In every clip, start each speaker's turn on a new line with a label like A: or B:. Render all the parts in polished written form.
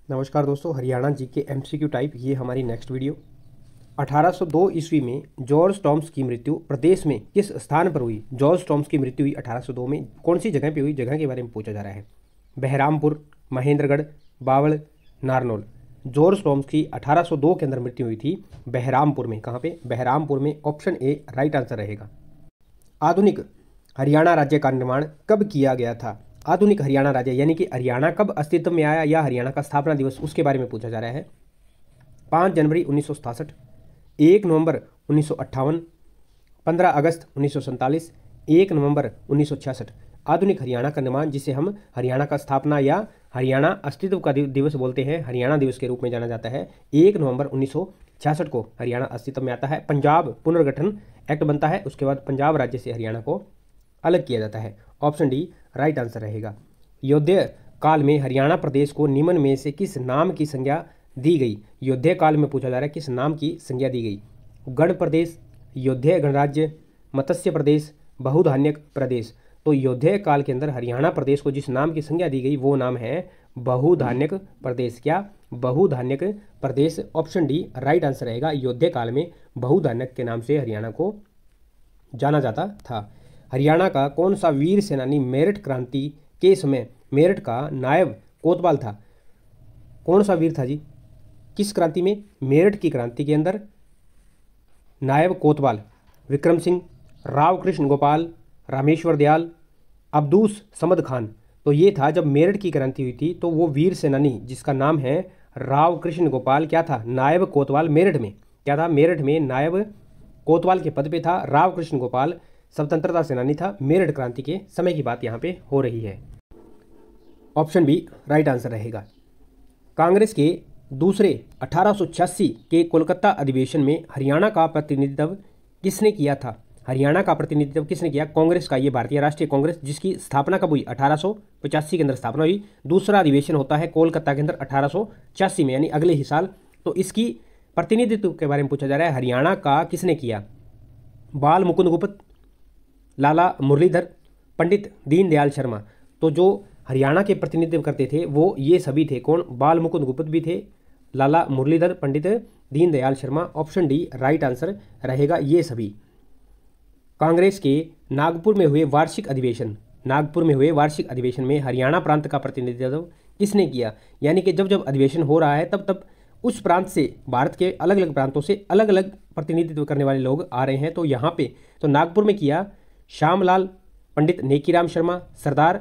A: नमस्कार दोस्तों, हरियाणा जी के एमसीक्यू टाइप ये हमारी नेक्स्ट वीडियो। 1802 ईस्वी में जॉर्ज टॉम्स की मृत्यु प्रदेश में किस स्थान पर हुई? जॉर्ज टॉम्स की मृत्यु हुई 1802 में, कौन सी जगह पे हुई? जगह के बारे में पूछा जा रहा है। बहरामपुर, महेंद्रगढ़, बावल, नारनौल। जॉर्ज टॉम्स की 1802 के अंदर मृत्यु हुई थी बहरामपुर में। कहाँ पे? बहरामपुर में। ऑप्शन ए राइट आंसर रहेगा। आधुनिक हरियाणा राज्य का निर्माण कब किया गया था? आधुनिक हरियाणा राज्य यानी कि हरियाणा कब अस्तित्व में आया या हरियाणा का स्थापना दिवस, उसके बारे में पूछा जा रहा है। 5 जनवरी 1967, 1 नवंबर 1958, 15 अगस्त 1947, 1 नवंबर 1966। आधुनिक हरियाणा का निर्माण, जिसे हम हरियाणा का स्थापना या हरियाणा अस्तित्व का दिवस बोलते हैं, हरियाणा दिवस के रूप में जाना जाता है, 1 नवंबर 1966 को हरियाणा अस्तित्व में आता है। पंजाब पुनर्गठन एक्ट बनता है, उसके बाद पंजाब राज्य से हरियाणा को अलग किया जाता है। ऑप्शन डी राइट आंसर रहेगा। युद्ध काल में हरियाणा प्रदेश को निम्न में से किस नाम की संज्ञा दी गई? युद्ध काल में पूछा जा रहा है किस नाम की संज्ञा दी गई? गण प्रदेश, युद्ध गणराज्य, मत्स्य प्रदेश, बहुधान्यक प्रदेश। तो युद्ध काल के अंदर हरियाणा प्रदेश को जिस नाम की संज्ञा दी गई वो नाम है बहुधान्यक प्रदेश। क्या? बहुधान्यक प्रदेश। ऑप्शन डी राइट आंसर रहेगा। युद्ध काल में बहुधान्यक के नाम से हरियाणा को जाना जाता था। हरियाणा का कौन सा वीर सेनानी मेरठ क्रांति के समय मेरठ का नायब कोतवाल था? कौन सा वीर था जी? किस क्रांति में? मेरठ की क्रांति के अंदर नायब कोतवाल। विक्रम सिंह, राव कृष्ण गोपाल, रामेश्वर दयाल, अब्दूस समद खान। तो ये था जब मेरठ की क्रांति हुई थी, तो वो वीर सेनानी जिसका नाम है राव कृष्ण गोपाल क्या था? नायब कोतवाल मेरठ में। क्या था? मेरठ में नायब कोतवाल के पद पे था राव कृष्ण गोपाल, स्वतंत्रता सेनानी था। मेरठ क्रांति के समय की बात यहाँ पे हो रही है। ऑप्शन बी राइट आंसर रहेगा। कांग्रेस के दूसरे 1886 के कोलकाता अधिवेशन में हरियाणा का प्रतिनिधित्व किसने किया था? हरियाणा का प्रतिनिधित्व किसने किया? कांग्रेस का। ये भारतीय राष्ट्रीय कांग्रेस, जिसकी स्थापना कब हुई? 1885 के अंदर स्थापना हुई। दूसरा अधिवेशन होता है कोलकाता के अंदर 1886 में, यानी अगले ही साल। तो इसकी प्रतिनिधित्व के बारे में पूछा जा रहा है। हरियाणा का किसने किया? बाल मुकुंद गुप्त, लाला मुरलीधर, पंडित दीनदयाल शर्मा। तो जो हरियाणा के प्रतिनिधित्व करते थे वो ये सभी थे। कौन? बाल मुकुंद गुप्त भी थे, Lala Muralidhar, Pandit Deendayal Sharma. Option D right answer रहेगा, ये सभी। कांग्रेस के नागपुर में हुए वार्षिक अधिवेशन में हरियाणा प्रांत का प्रतिनिधित्व किसने किया? यानी कि जब जब अधिवेशन हो रहा है तब तब उस प्रांत से, भारत के अलग अलग प्रांतों से अलग अलग प्रतिनिधित्व करने वाले लोग आ रहे हैं। तो यहाँ पे तो नागपुर में किया श्यामलाल, पंडित नेकीराम शर्मा, सरदार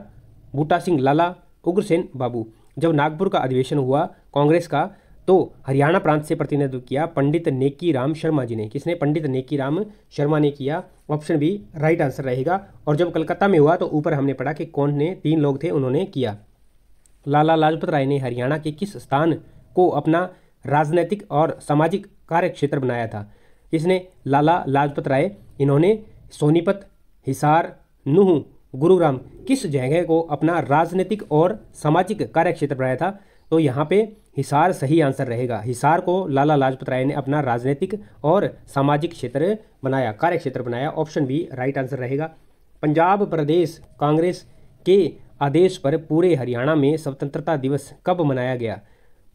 A: बूटा सिंह लाला, उग्रसेन बाबू। जब नागपुर का अधिवेशन हुआ कांग्रेस का, तो हरियाणा प्रांत से प्रतिनिधित्व किया पंडित नेकीराम शर्मा जी ने। किसने? पंडित नेकीराम शर्मा ने किया। ऑप्शन बी राइट आंसर रहेगा। और जब कलकत्ता में हुआ तो ऊपर हमने पढ़ा कि कौन ने, 3 लोग थे, उन्होंने किया। लाला लाजपत राय ने हरियाणा के किस स्थान को अपना राजनीतिक और सामाजिक कार्य क्षेत्र बनाया था? किसने? लाला लाजपत राय। इन्होंने सोनीपत, हिसार, नूह, गुरुग्राम, किस जगह को अपना राजनीतिक और सामाजिक कार्य क्षेत्र बनाया था? तो यहाँ पे हिसार सही आंसर रहेगा। हिसार को लाला लाजपत राय ने अपना राजनीतिक और सामाजिक क्षेत्र बनाया, कार्य क्षेत्र बनाया। ऑप्शन बी राइट आंसर रहेगा। पंजाब प्रदेश कांग्रेस के आदेश पर पूरे हरियाणा में स्वतंत्रता दिवस कब मनाया गया?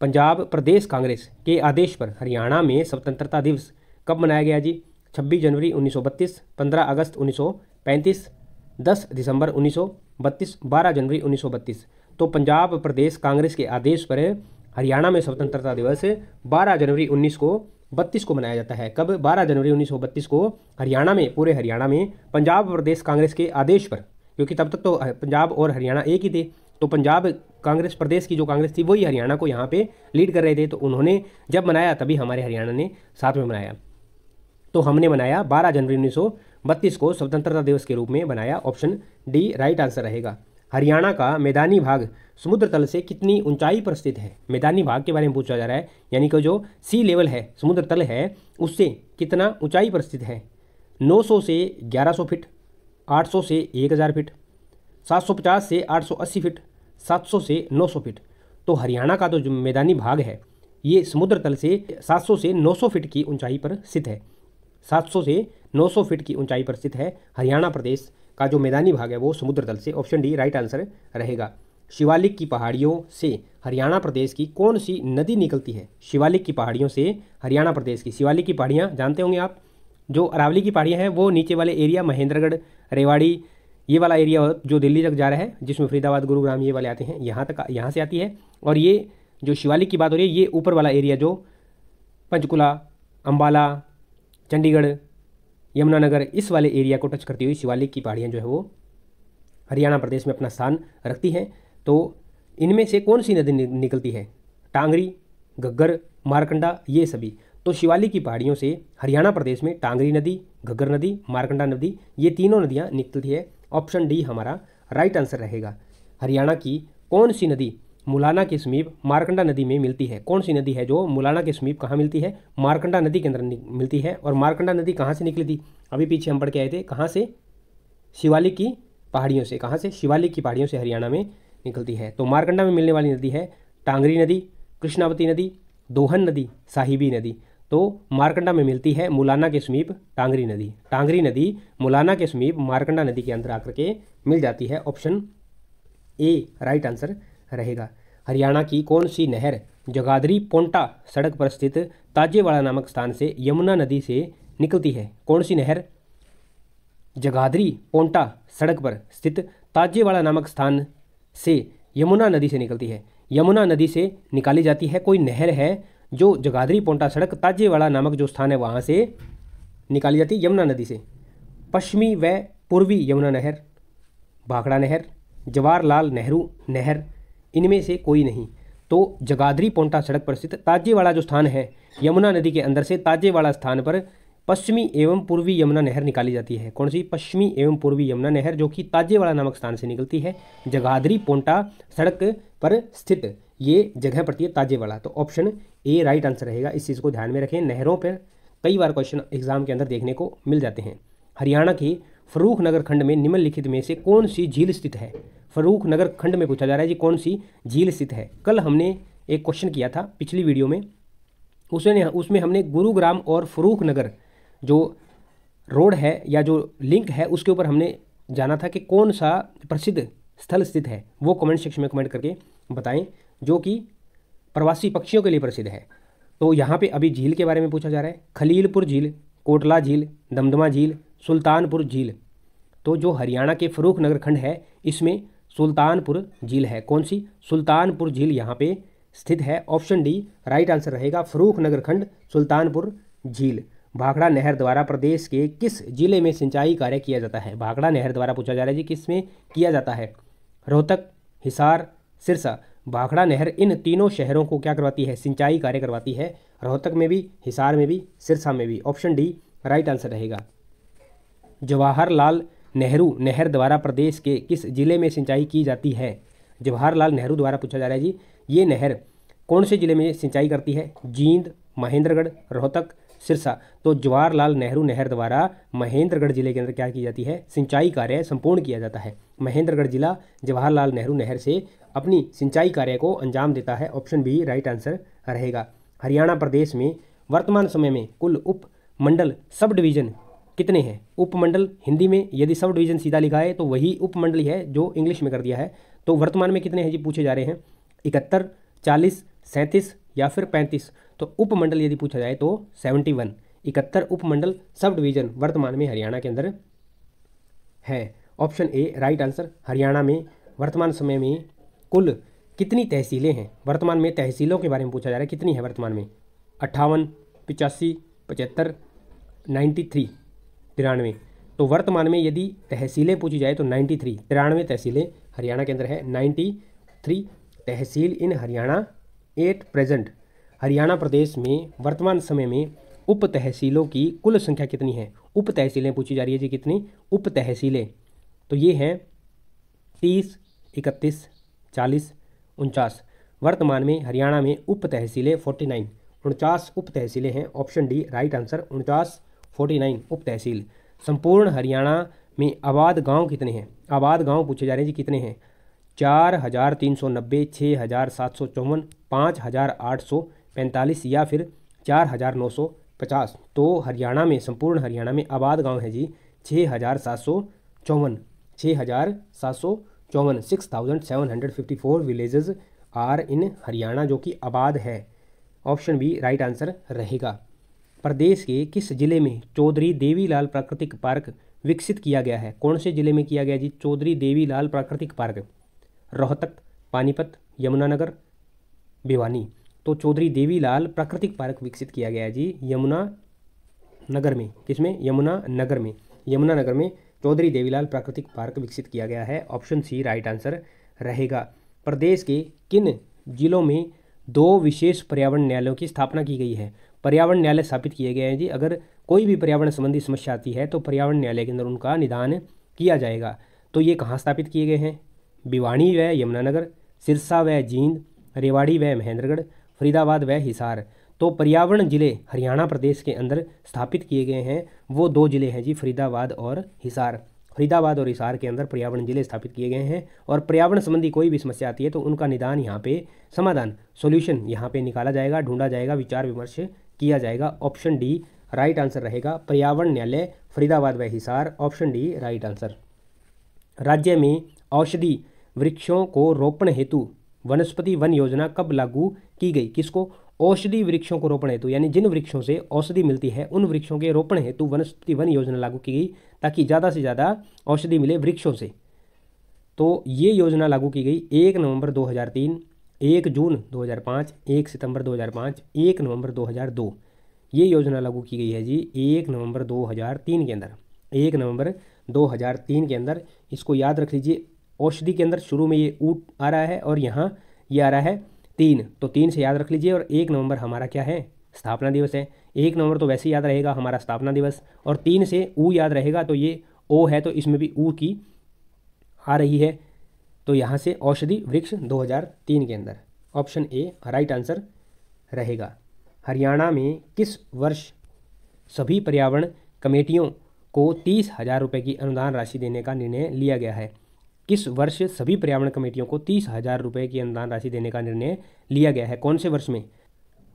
A: पंजाब प्रदेश कांग्रेस के आदेश पर हरियाणा में स्वतंत्रता दिवस कब मनाया गया जी? 26 जनवरी 1932, 15 अगस्त 1935, 10 दिसंबर 1932, 12 जनवरी 1932। तो पंजाब प्रदेश कांग्रेस के आदेश पर हरियाणा में स्वतंत्रता दिवस 12 जनवरी 1932 को मनाया जाता है। कब? 12 जनवरी 1932 को हरियाणा में, पूरे हरियाणा में पंजाब प्रदेश कांग्रेस के आदेश पर, क्योंकि तब तक तो पंजाब और हरियाणा एक ही थे। तो पंजाब कांग्रेस प्रदेश की जो कांग्रेस थी वही हरियाणा को यहाँ पे लीड कर रहे थे। तो उन्होंने जब मनाया तभी हमारे हरियाणा ने साथ में मनाया। तो हमने मनाया 12 जनवरी 1932 को स्वतंत्रता दिवस के रूप में बनाया। ऑप्शन डी राइट आंसर रहेगा। हरियाणा का मैदानी भाग समुद्र तल से कितनी ऊंचाई पर स्थित है? मैदानी भाग के बारे में पूछा जा रहा है, यानी कि जो सी लेवल है, समुद्र तल है, उससे कितना ऊंचाई पर स्थित है? 900 से 1100 फीट, 800 से 1000 फीट, 750 से 880 फीट, 700 से 900 फीट। तो हरियाणा का तो जो मैदानी भाग है ये समुद्र तल से 700 से 900 फीट की ऊंचाई पर स्थित है। 700 से 900 फीट की ऊंचाई पर स्थित है हरियाणा प्रदेश का जो मैदानी भाग है वो समुद्र तल से। ऑप्शन डी राइट आंसर रहेगा। शिवालिक की पहाड़ियों से हरियाणा प्रदेश की कौन सी नदी निकलती है? शिवालिक की पहाड़ियों से हरियाणा प्रदेश की, शिवालिक की पहाड़ियाँ जानते होंगे आप, जो अरावली की पहाड़ियाँ हैं वो नीचे वाले एरिया महेंद्रगढ़, रेवाड़ी, ये वाला एरिया जो दिल्ली तक जा रहा है, जिसमें फरीदाबाद, गुरुग्राम ये वाले आते हैं, यहाँ तक, यहाँ से आती है। और ये जो शिवालिक की बात हो रही है, ये ऊपर वाला एरिया जो पंचकुला, अंबाला, चंडीगढ़, यमुनानगर, इस वाले एरिया को टच करती हुई शिवालिक की पहाड़ियाँ जो है वो हरियाणा प्रदेश में अपना स्थान रखती हैं। तो इनमें से कौन सी नदी निकलती है? टांगरी, घग्गर, मारकंडा, ये सभी। तो शिवालिक की पहाड़ियों से हरियाणा प्रदेश में टांगरी नदी, घग्गर नदी, मारकंडा नदी, ये तीनों नदियाँ निकलती है। ऑप्शन डी हमारा राइट आंसर रहेगा। हरियाणा की कौन सी नदी मुलाना के समीप मारकंडा नदी में मिलती है? कौन सी नदी है जो मुलाना के समीप कहाँ मिलती है? मारकंडा नदी के अंदर मिलती है। और मारकंडा नदी कहाँ से निकली थी? अभी पीछे हम पढ़ के आए थे, कहाँ से? शिवालिक की पहाड़ियों से। कहाँ से? शिवालिक की पहाड़ियों से हरियाणा में निकलती है। तो मारकंडा में मिलने वाली नदी है टांगरी नदी, कृष्णावती नदी, दोहन नदी, साहिबी नदी। तो मारकंडा में मिलती है मुलाना के समीप टांगरी नदी। टांगरी नदी मुलाना के समीप मारकंडा नदी के अंदर आकर के मिल जाती है। ऑप्शन ए राइट आंसर रहेगा। हरियाणा की कौन सी नहर जगाधरी पोंटा सड़क पर स्थित ताजेवाड़ा नामक स्थान से यमुना नदी से निकलती है? कौन सी नहर जगाधरी पोंटा सड़क पर स्थित ताजेवाड़ा नामक स्थान से यमुना नदी से निकलती है? यमुना नदी से निकाली जाती है कोई नहर है जो जगाधरी पोंटा सड़क ताजेवाड़ा नामक जो स्थान है वहाँ से निकाली जाती है यमुना नदी से। पश्चिमी व पूर्वी यमुना नहर, भाखड़ा नहर, जवाहरलाल नेहरू नहर, इनमें से कोई नहीं। तो जगाधरी पोंटा सड़क पर स्थित ताजेवाड़ा जो स्थान है यमुना नदी के अंदर से ताजेवाड़ा स्थान पर पश्चिमी एवं पूर्वी यमुना नहर निकाली जाती है। कौन सी? पश्चिमी एवं पूर्वी यमुना नहर, जो कि ताजेवाड़ा नामक स्थान से निकलती है। जगाधरी पोंटा सड़क पर स्थित ये जगह पड़ती है ताजेवाड़ा। तो ऑप्शन ए राइट आंसर रहेगा। इस चीज़ को ध्यान में रखें, नहरों पर कई बार क्वेश्चन एग्जाम के अंदर देखने को मिल जाते हैं। हरियाणा के फर्रुख नगर खंड में निम्नलिखित में से कौन सी झील स्थित है? फर्रुख नगर खंड में पूछा जा रहा है जी कौन सी झील स्थित है। कल हमने एक क्वेश्चन किया था पिछली वीडियो में, उसमें हमने गुरुग्राम और फर्रुख नगर जो रोड है या जो लिंक है उसके ऊपर हमने जाना था कि कौन सा प्रसिद्ध स्थल स्थित है। वो कमेंट सेक्शन में कमेंट करके बताएं, जो कि प्रवासी पक्षियों के लिए प्रसिद्ध है। तो यहाँ पे अभी झील के बारे में पूछा जा रहा है। खलीलपुर झील, कोटला झील, दमदमा झील, सुल्तानपुर झील। तो जो हरियाणा के फर्रुख नगर खंड है इसमें सुल्तानपुर झील है। कौन सी? सुल्तानपुर झील यहाँ पे स्थित है। ऑप्शन डी राइट आंसर रहेगा। फर्रुख नगर खंड, सुल्तानपुर झील। भाखड़ा नहर द्वारा प्रदेश के किस जिले में सिंचाई कार्य किया जाता है? भाखड़ा नहर द्वारा पूछा जा रहा है जी किस में किया जाता है? रोहतक, हिसार, सिरसा। भाखड़ा नहर इन तीनों शहरों को क्या करवाती है? सिंचाई कार्य करवाती है। रोहतक में भी, हिसार में भी, सिरसा में भी। ऑप्शन डी राइट आंसर रहेगा। जवाहरलाल नेहरू नहर द्वारा प्रदेश के किस जिले में सिंचाई की जाती है? जवाहरलाल नेहरू द्वारा पूछा जा रहा है जी ये नहर कौन से जिले में सिंचाई करती है? जींद, महेंद्रगढ़, रोहतक, सिरसा। तो जवाहरलाल नेहरू नहर द्वारा महेंद्रगढ़ जिले के अंदर क्या की जाती है? सिंचाई कार्य संपूर्ण किया जाता है। महेंद्रगढ़ जिला जवाहरलाल नेहरू नहर से अपनी सिंचाई कार्य को अंजाम देता है। ऑप्शन बी राइट आंसर रहेगा। हरियाणा प्रदेश में वर्तमान समय में कुल उप मंडल सब डिवीजन कितने हैं? उपमंडल हिंदी में यदि सब डिवीजन सीधा लिखा है तो वही उपमंडल है जो इंग्लिश में कर दिया है। तो वर्तमान में कितने हैं जी पूछे जा रहे हैं? 71, 40, 37 या फिर 35। तो उपमंडल यदि पूछा जाए तो 71, 71 उपमंडल सब डिवीजन वर्तमान में हरियाणा के अंदर है। Option A right answer. Haryana में वर्तमान समय में कुल कितनी तहसीलें हैं? वर्तमान में तहसीलों के बारे में पूछा जा रहा है, कितनी है वर्तमान में? 58, 85, 75, 93, 93। तो वर्तमान में यदि तहसीलें पूछी जाए तो 93, 93 तहसीलें हरियाणा के अंदर है। 93 तहसील इन हरियाणा एट प्रेजेंट। हरियाणा प्रदेश में वर्तमान समय में उप तहसीलों की कुल संख्या कितनी है? उप तहसीलें पूछी जा रही है जी कितनी उप तहसीलें? तो ये हैं 30, 31, 40, 49। वर्तमान में हरियाणा में उप तहसीलें 49, 49 उप तहसीलें हैं। ऑप्शन डी राइट आंसर 49, 49 उप तहसील। संपूर्ण हरियाणा में आबाद गांव कितने हैं? आबाद गांव पूछे जा रहे हैं जी कितने हैं? 4,390, 6,754, 5,845 या फिर 4,950। तो हरियाणा में संपूर्ण हरियाणा में आबाद गांव है जी 6,754, 6,754 विलेजेस आर इन हरियाणा, जो कि आबाद है। ऑप्शन बी राइट आंसर रहेगा। प्रदेश के किस जिले में चौधरी देवीलाल प्राकृतिक पार्क विकसित किया गया है? कौन से जिले में किया गया जी चौधरी देवीलाल प्राकृतिक पार्क? रोहतक, पानीपत, यमुनानगर, भिवानी। तो चौधरी देवीलाल प्राकृतिक पार्क विकसित किया गया है जी यमुनानगर में। किसमें? यमुनानगर में। यमुनानगर में चौधरी देवीलाल प्राकृतिक पार्क विकसित किया गया है। ऑप्शन सी राइट आंसर रहेगा। प्रदेश के किन जिलों में 2 विशेष पर्यावरण न्यायालयों की स्थापना की गई है? पर्यावरण न्यायालय स्थापित किए गए हैं जी। अगर कोई भी पर्यावरण संबंधी समस्या आती है तो पर्यावरण न्यायालय के अंदर उनका निदान किया जाएगा। तो ये कहाँ स्थापित किए गए हैं? भिवानी व यमुनानगर, सिरसा व जींद, रेवाड़ी व महेंद्रगढ़, फरीदाबाद व हिसार। तो पर्यावरण जिले हरियाणा प्रदेश के अंदर स्थापित किए गए हैं वो 2 जिले हैं जी, फरीदाबाद और हिसार। फरीदाबाद और हिसार के अंदर पर्यावरण जिले स्थापित किए गए हैं और पर्यावरण संबंधी कोई भी समस्या आती है तो उनका निदान यहाँ पे, समाधान, सॉल्यूशन यहाँ पे निकाला जाएगा, ढूंढा जाएगा, विचार विमर्श किया जाएगा। ऑप्शन डी राइट आंसर रहेगा। पर्यावरण न्यायालय फरीदाबाद व Hisar. Option D right answer. राज्य में औषधि वृक्षों को रोपण हेतु वनस्पति वन योजना कब लागू की गई? किसको? औषधि वृक्षों को रोपण हेतु, यानी जिन वृक्षों से औषधि मिलती है उन वृक्षों के रोपण हेतु वनस्पति वन योजना लागू की गई ताकि ज़्यादा से ज़्यादा औषधि मिले वृक्षों से। तो ये योजना लागू की गई 1 नवंबर 2003, 1 जून 2005, 1 सितंबर 2005, 1 नवंबर 2002। ये योजना लागू की गई है जी 1 नवंबर 2003 के अंदर। 1 नवंबर 2003 के अंदर। इसको याद रख लीजिए। औषधि के अंदर शुरू में ये ऊट आ रहा है और यहाँ ये आ रहा है 3, तो 3 से याद रख लीजिए। और 1 नवंबर हमारा क्या है? स्थापना दिवस है। 1 नवंबर तो वैसे ही याद रहेगा हमारा स्थापना दिवस, और 3 से ऊ याद रहेगा, तो ये ओ है तो इसमें भी ऊ की आ रही है। तो यहाँ से औषधि वृक्ष 2003 के अंदर। ऑप्शन ए राइट आंसर रहेगा। हरियाणा में किस वर्ष सभी पर्यावरण कमेटियों को 30,000 रुपये की अनुदान राशि देने का निर्णय लिया गया है? किस वर्ष सभी पर्यावरण कमेटियों को 30,000 रुपये की अनुदान राशि देने का निर्णय लिया गया है? कौन से वर्ष में?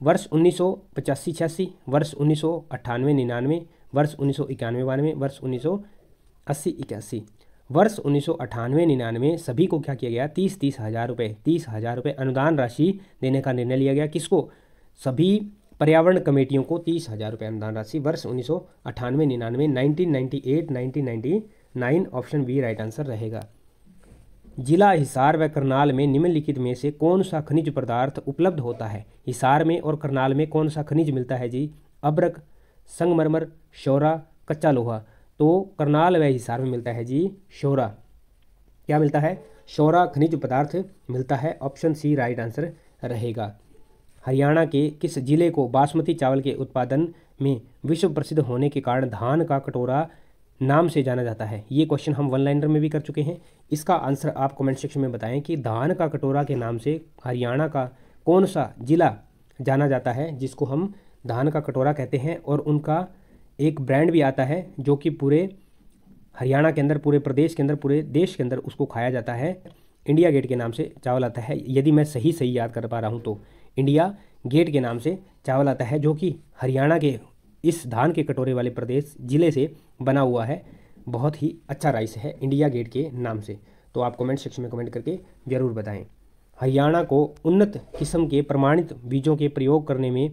A: वर्ष 1985-86, वर्ष 1998-99, वर्ष 1991-92, वर्ष 1980-81। वर्ष 1998-99 सभी को क्या किया गया? 30,000 रुपये, 30,000 रुपये अनुदान राशि देने का निर्णय लिया गया। किसको? सभी पर्यावरण कमेटियों को 30,000 रुपये अनुदान राशि। वर्ष 1998-99, 1998, 1999। ऑप्शन बी राइट आंसर रहेगा। जिला हिसार व करनाल में निम्नलिखित में से कौन सा खनिज पदार्थ उपलब्ध होता है? हिसार में और करनाल में कौन सा खनिज मिलता है जी? अब्रक, संगमरमर, शौरा, कच्चा लोहा। तो करनाल व हिसार में मिलता है जी शौरा। क्या मिलता है? शौरा खनिज पदार्थ मिलता है। ऑप्शन सी राइट आंसर रहेगा। हरियाणा के किस जिले को बासमती चावल के उत्पादन में विश्व प्रसिद्ध होने के कारण धान का कटोरा नाम से जाना जाता है? ये क्वेश्चन हम वन लाइनर में भी कर चुके हैं। इसका आंसर आप कमेंट सेक्शन में बताएं कि धान का कटोरा के नाम से हरियाणा का कौन सा जिला जाना जाता है जिसको हम धान का कटोरा कहते हैं। और उनका एक ब्रांड भी आता है जो कि पूरे हरियाणा के अंदर, पूरे प्रदेश के अंदर, पूरे देश के अंदर उसको खाया जाता है। इंडिया गेट के नाम से चावल आता है, यदि मैं सही याद कर पा रहा हूँ तो। इंडिया गेट के नाम से चावल आता है जो कि हरियाणा के इस धान के कटोरे वाले प्रदेश जिले से बना हुआ है। बहुत ही अच्छा राइस है इंडिया गेट के नाम से। तो आप कमेंट सेक्शन में कमेंट करके ज़रूर बताएं। हरियाणा को उन्नत किस्म के प्रमाणित बीजों के प्रयोग करने में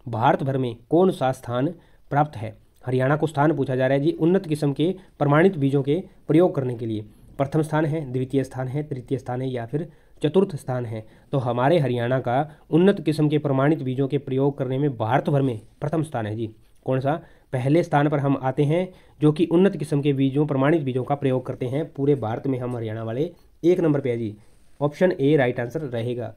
A: भारत भर में कौन सा स्थान प्राप्त है? हरियाणा को स्थान पूछा जा रहा है जी उन्नत किस्म के प्रमाणित बीजों के प्रयोग करने के लिए। प्रथम स्थान है, द्वितीय स्थान है, तृतीय स्थान है या फिर चतुर्थ स्थान है? तो हमारे हरियाणा का उन्नत किस्म के प्रमाणित बीजों के प्रयोग करने में भारत भर में प्रथम स्थान है जी। कौन सा? पहले स्थान पर हम आते हैं जो कि उन्नत किस्म के बीजों, प्रमाणित बीजों का प्रयोग करते हैं। पूरे भारत में हम हरियाणा वाले 1 नंबर पे है जी। ऑप्शन ए राइट आंसर रहेगा।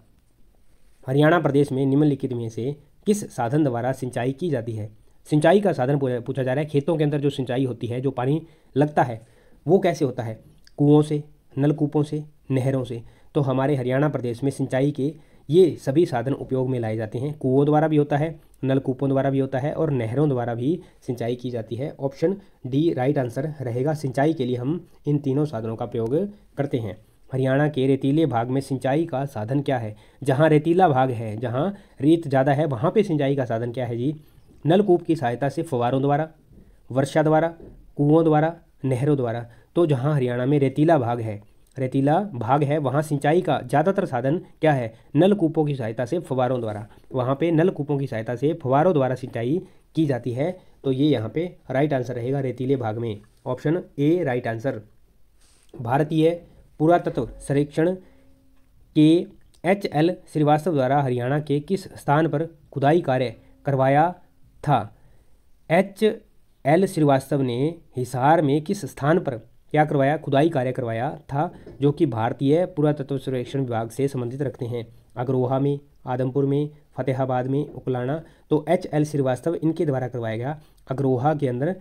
A: हरियाणा प्रदेश में निम्नलिखित में से किस साधन द्वारा सिंचाई की जाती है? सिंचाई का साधन पूछा जा रहा है। खेतों के अंदर जो सिंचाई होती है, जो पानी लगता है, वो कैसे होता है? कुओं से, नलकूपों से, नहरों से। तो हमारे हरियाणा प्रदेश में सिंचाई के ये सभी साधन उपयोग में लाए जाते हैं। कुओं द्वारा भी होता है, नलकूपों द्वारा भी होता है और नहरों द्वारा भी सिंचाई की जाती है। ऑप्शन डी राइट आंसर रहेगा। सिंचाई के लिए हम इन तीनों साधनों का प्रयोग करते हैं। हरियाणा के रेतीले भाग में सिंचाई का साधन क्या है? जहाँ रेतीला भाग है, जहाँ रेत ज़्यादा है, वहाँ पे सिंचाई का साधन क्या है जी? नलकूप की सहायता से, फव्वारों द्वारा, वर्षा द्वारा, कुओं द्वारा, नहरों द्वारा। तो जहाँ हरियाणा में रेतीला भाग है, रेतीला भाग है वहाँ सिंचाई का ज़्यादातर साधन क्या है? नलकूपों की सहायता से, फव्वारों द्वारा। वहाँ पे नलकूपों की सहायता से, फव्वारों द्वारा सिंचाई की जाती है। तो ये यहाँ पे राइट आंसर रहेगा रेतीले भाग में, ऑप्शन ए राइट आंसर। भारतीय पुरातत्व सर्वेक्षण के HL श्रीवास्तव द्वारा हरियाणा के किस स्थान पर खुदाई कार्य करवाया था? HL श्रीवास्तव ने हिसार में किस स्थान पर क्या करवाया? खुदाई कार्य करवाया था, जो कि भारतीय पुरातत्व सर्वेक्षण विभाग से संबंधित रखते हैं। अग्रोहा में, आदमपुर में, फतेहाबाद में, उकलाना। तो HL श्रीवास्तव इनके द्वारा करवाया गया। अग्रोहा के अंदर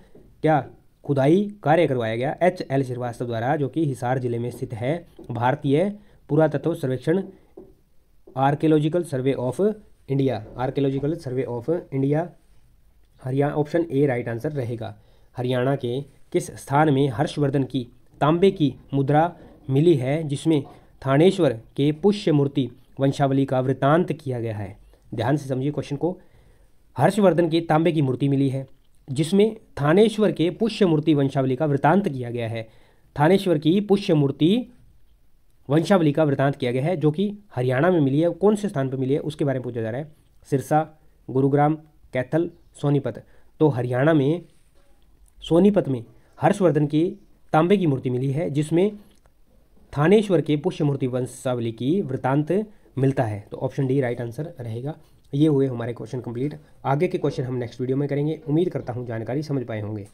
A: क्या खुदाई कार्य करवाया गया? HL श्रीवास्तव द्वारा, जो कि हिसार जिले में स्थित है। भारतीय पुरातत्व सर्वेक्षण, archaeological survey of India, archaeological survey of India, Haryana, option A right answer रहेगा। हरियाणा के किस स्थान में हर्षवर्धन की तांबे की मुद्रा मिली है, जिसमें थानेश्वर के पुष्य मूर्ति वंशावली का वृतांत किया गया है? ध्यान से समझिए क्वेश्चन को। हर्षवर्धन की तांबे की मूर्ति मिली है जिसमें थानेश्वर के पुष्य मूर्ति वंशावली का वृतांत किया गया है। थानेश्वर की पुष्य मूर्ति वंशावली का वृतांत किया गया है, जो कि हरियाणा में मिली है। कौन से स्थान पर मिली है उसके बारे में पूछा जा रहा है। सिरसा, गुरुग्राम, कैथल, सोनीपत। तो हरियाणा में सोनीपत में हर्षवर्धन की तांबे की मूर्ति मिली है, जिसमें थानेश्वर के पुष्य मूर्ति वंशावली की वृतांत मिलता है। तो ऑप्शन डी राइट आंसर रहेगा। ये हुए हमारे क्वेश्चन कंप्लीट। आगे के क्वेश्चन हम नेक्स्ट वीडियो में करेंगे। उम्मीद करता हूँ जानकारी समझ पाए होंगे।